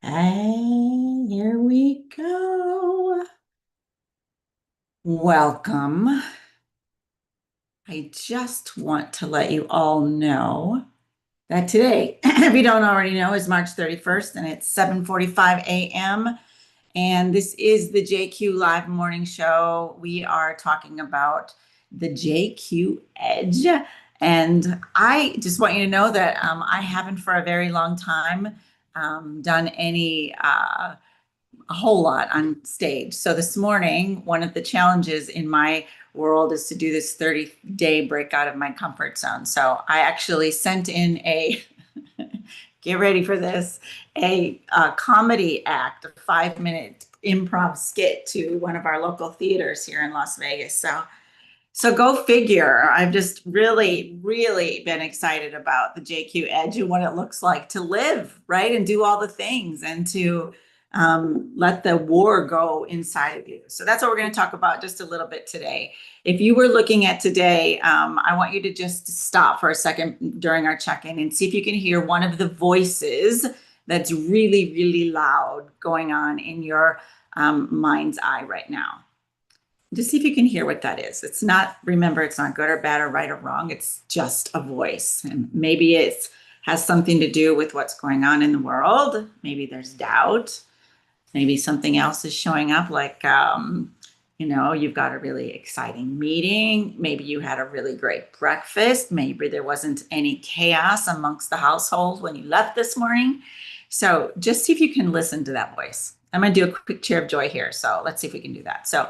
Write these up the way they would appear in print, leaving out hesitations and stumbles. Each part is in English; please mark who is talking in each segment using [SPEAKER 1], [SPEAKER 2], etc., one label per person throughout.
[SPEAKER 1] And here we go. Welcome. I just want to let you all know that today, if you don't already know, is March 31st and it's 7:45 a.m. And this is the JQ Live Morning Show. We are talking about the JQ Edge. And I just want you to know that I haven't for a very long time done any a whole lot on stage. So this morning, one of the challenges in my world is to do this 30-day break out of my comfort zone. So I actually sent in a, get ready for this, a comedy act, a 5-minute improv skit to one of our local theaters here in Las Vegas. So go figure. I've just really, really been excited about the JQ Edge and what it looks like to live, right? And do all the things and to let the war go inside of you. So that's what we're going to talk about just a little bit today. If you were looking at today, I want you to just stop for a second during our check-in and see if you can hear one of the voices that's really, really loud going on in your mind's eye right now. Just see if you can hear what that is. It's not, remember, it's not good or bad or right or wrong. It's just a voice. And maybe it has something to do with what's going on in the world. Maybe there's doubt. Maybe something else is showing up, like, you've got a really exciting meeting. Maybe you had a really great breakfast. Maybe there wasn't any chaos amongst the household when you left this morning. So just see if you can listen to that voice. I'm going to do a quick cheer of joy here. So let's see if we can do that. So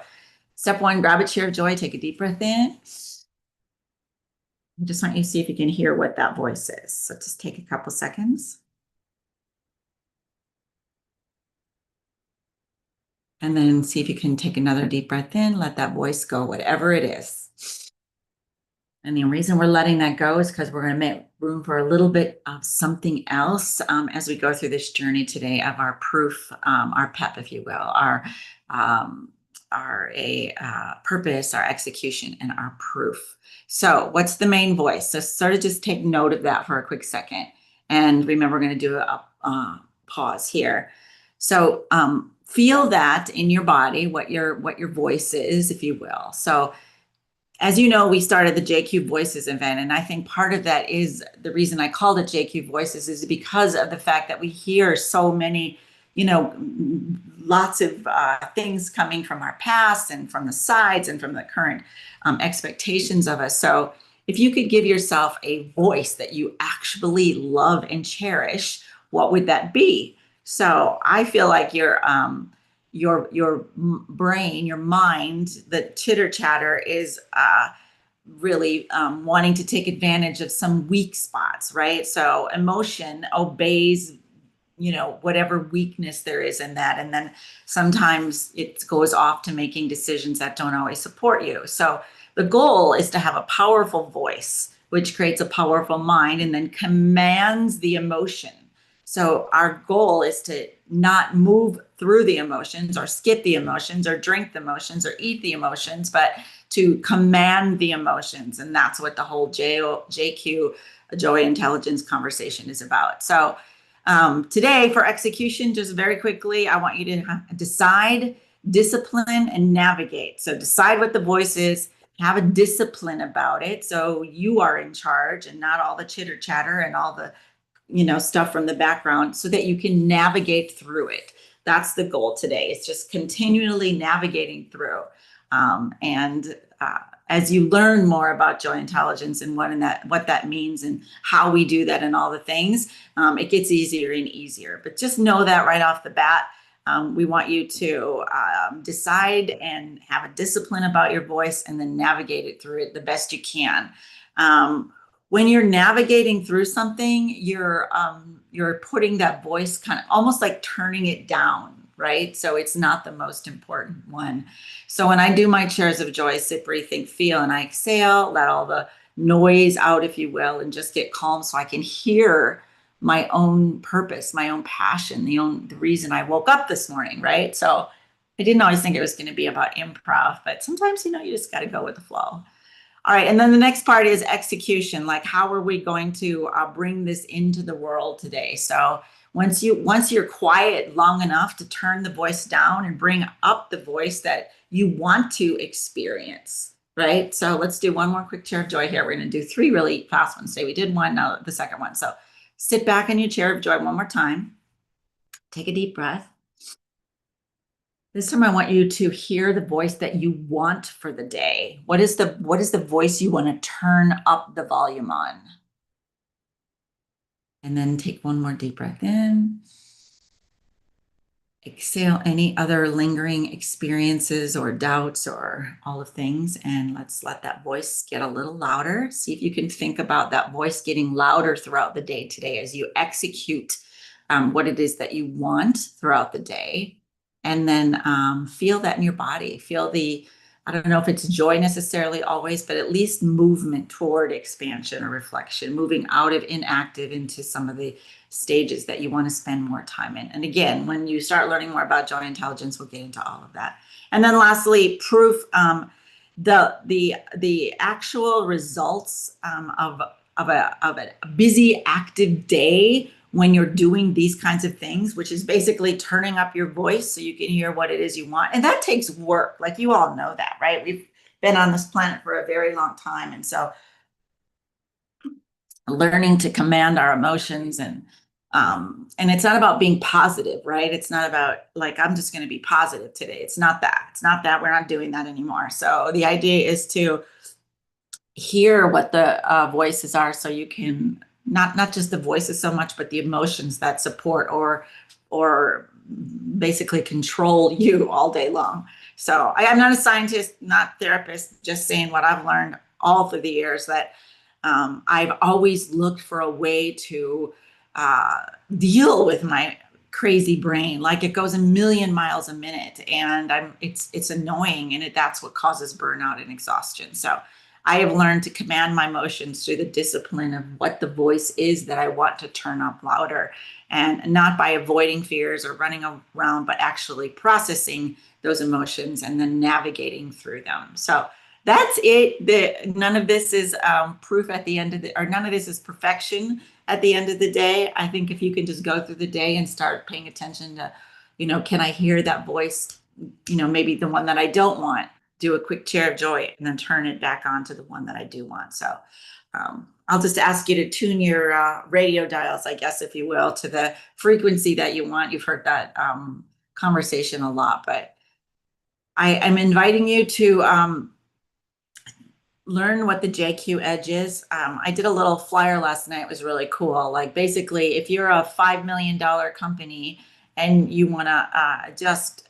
[SPEAKER 1] step one, grab a cheer of joy, take a deep breath in. I just want you to see if you can hear what that voice is. So just take a couple seconds. And then see if you can take another deep breath in, let that voice go, whatever it is. And the reason we're letting that go is because we're going to make room for a little bit of something else as we go through this journey today of our proof, our PEP, if you will, our purpose, our execution, and our proof. So what's the main voice? So sort of just take note of that for a quick second. And remember, we're going to do a pause here. So feel that in your body, what your voice is, if you will. So as you know, we started the JQ Voices event, and I think part of that is the reason I called it JQ Voices is because of the fact that we hear so many, lots of things coming from our past and from the sides and from the current expectations of us. So if you could give yourself a voice that you actually love and cherish, what would that be? So I feel like your brain, your mind, the chitter chatter is really wanting to take advantage of some weak spots, right? So emotion obeys, whatever weakness there is in that. And then sometimes it goes off to making decisions that don't always support you. So the goal is to have a powerful voice, which creates a powerful mind and then commands the emotion. So our goal is to not move through the emotions or skip the emotions or drink the emotions or eat the emotions, but to command the emotions. And that's what the whole JQ, Joy Intelligence conversation is about. So today for execution, just very quickly, I want you to decide, discipline, and navigate. So decide what the voice is, have a discipline about it. So you are in charge and not all the chitter chatter and all the stuff from the background, so that you can navigate through it. That's the goal today. It's just continually navigating through. As you learn more about joy intelligence and what that means and how we do that and all the things, it gets easier and easier. But just know that right off the bat, we want you to decide and have a discipline about your voice and then navigate it through it the best you can. When you're navigating through something, you're putting that voice kind of almost like turning it down, right? So it's not the most important one. So when I do my chairs of joy, sit, breathe, think, feel, and I exhale, let all the noise out, if you will, and just get calm so I can hear my own purpose, my own passion, the reason I woke up this morning, right? So I didn't always think it was going to be about improv, but sometimes, you just got to go with the flow. All right, and then the next part is execution. Like, how are we going to bring this into the world today? So once you're quiet long enough to turn the voice down and bring up the voice that you want to experience, right? So let's do one more quick chair of joy here. We're going to do 3 really fast ones today. We did one, now the second one. So sit back in your chair of joy one more time. Take a deep breath. This time I want you to hear the voice that you want for the day. What is the voice you want to turn up the volume on? And then take one more deep breath in. Exhale any other lingering experiences or doubts or all of things. And let's let that voice get a little louder. See if you can think about that voice getting louder throughout the day today as you execute what it is that you want throughout the day. And then feel that in your body. Feel I don't know if it's joy necessarily always, but at least movement toward expansion or reflection, moving out of inactive into some of the stages that you want to spend more time in. And again, when you start learning more about joy intelligence, we'll get into all of that. And then lastly, proof, the actual results of a busy, active day when you're doing these kinds of things, which is basically turning up your voice so you can hear what it is you want. And that takes work. Like you all know that, right? We've been on this planet for a very long time. And so learning to command our emotions and it's not about being positive, right? It's not about like, I'm just going to be positive today. It's not that. It's not that. We're not doing that anymore. So the idea is to hear what the voices are so you can not just the voices so much, but the emotions that support or basically control you all day long. So I'm not a scientist, not therapist, just saying what I've learned all through the years that I've always looked for a way to deal with my crazy brain. Like it goes a million miles a minute and it's annoying and that's what causes burnout and exhaustion. So I have learned to command my emotions through the discipline of what the voice is that I want to turn up louder, and not by avoiding fears or running around, but actually processing those emotions and then navigating through them. So that's it. None of this is proof at the end of or none of this is perfection at the end of the day. I think if you can just go through the day and start paying attention to, can I hear that voice? Maybe the one that I don't want, do a quick chair of joy and then turn it back on to the one that I do want. So I'll just ask you to tune your radio dials, I guess, if you will, to the frequency that you want. You've heard that conversation a lot, but I'm inviting you to learn what the JQ Edge is. I did a little flyer last night. It was really cool. Like basically, if you're a $5 million company and you want to just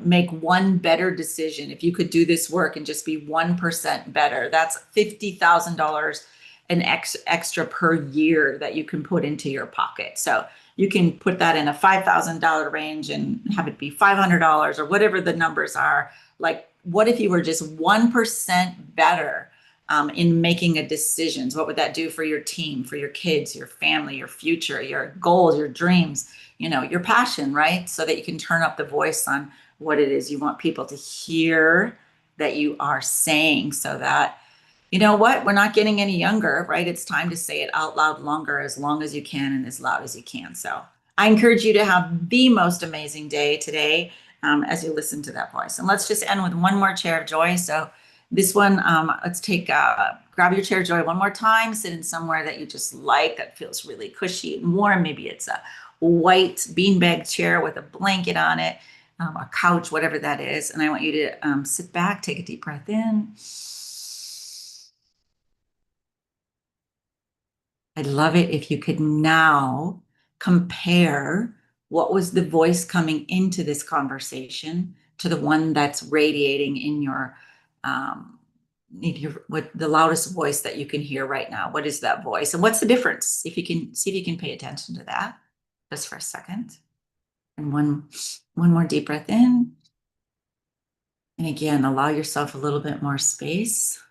[SPEAKER 1] make one better decision. If you could do this work and just be 1% better, that's $50,000 an extra per year that you can put into your pocket. So you can put that in a $5,000 range and have it be $500 or whatever the numbers are. Like, what if you were just 1% better in making a decisions? What would that do for your team, for your kids, your family, your future, your goals, your dreams? Your passion, right? So that you can turn up the voice on what it is you want people to hear that you are saying, so that, we're not getting any younger, right? It's time to say it out loud longer, as long as you can and as loud as you can. So I encourage you to have the most amazing day today as you listen to that voice. And let's just end with one more chair of joy. So this one, let's grab your chair of joy one more time, sit in somewhere that you just like, that feels really cushy and warm. Maybe it's a white beanbag chair with a blanket on it, a couch, whatever that is. And I want you to sit back, take a deep breath in. I'd love it if you could now compare what was the voice coming into this conversation to the one that's radiating in what the loudest voice that you can hear right now. What is that voice? And what's the difference? If you can pay attention to that just for a second. And one more deep breath in. And again, allow yourself a little bit more space.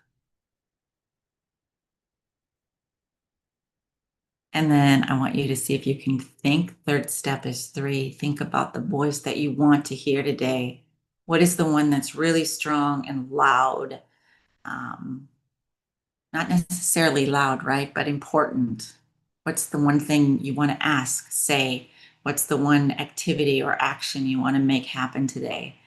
[SPEAKER 1] And then I want you to see if you can think. Third step is 3. Think about the voice that you want to hear today. What is the one that's really strong and loud? Not necessarily loud, right? But important. What's the one thing you want to ask, say? What's the one activity or action you want to make happen today?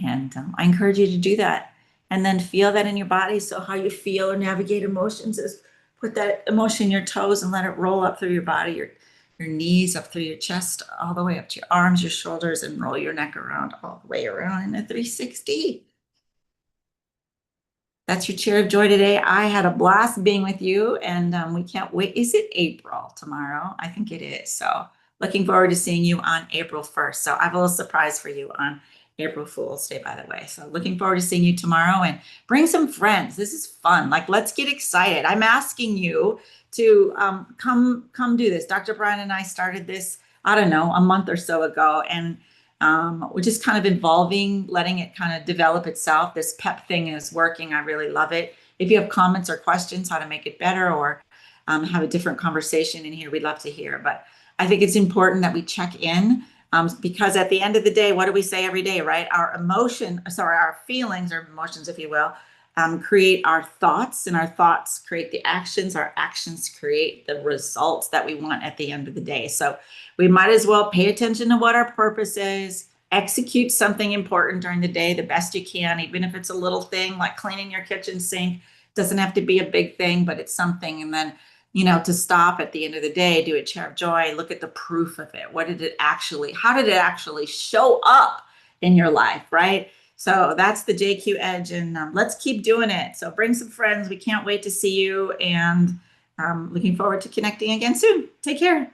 [SPEAKER 1] And I encourage you to do that. And then feel that in your body. So, how you feel or navigate emotions is put that emotion in your toes and let it roll up through your body, your knees up through your chest, all the way up to your arms, your shoulders, and roll your neck around all the way around in a 360. That's your chair of joy today. I had a blast being with you, and we can't wait. Is it April tomorrow? I think it is. So, looking forward to seeing you on April 1st. So, I have a little surprise for you on April Fool's Day, by the way. So, looking forward to seeing you tomorrow, and bring some friends. This is fun. Like, let's get excited. I'm asking you to come do this. Dr. Brian and I started this, I don't know, a month or so ago, and we're just kind of involving, letting it kind of develop itself. This PEP thing is working. I really love it. If you have comments or questions, how to make it better, or have a different conversation in here, we'd love to hear. But I think it's important that we check in, because at the end of the day, what do we say every day, right? Our feelings or emotions, if you will, create our thoughts, and our thoughts create the actions. Our actions create the results that we want at the end of the day. So we might as well pay attention to what our purpose is, execute something important during the day the best you can, even if it's a little thing like cleaning your kitchen sink. Doesn't have to be a big thing, but it's something. And then, to stop at the end of the day, do a chair of joy, look at the proof of it. How did it actually show up in your life, right? So that's the JQ Edge, and let's keep doing it. So bring some friends. We can't wait to see you, and looking forward to connecting again soon. Take care.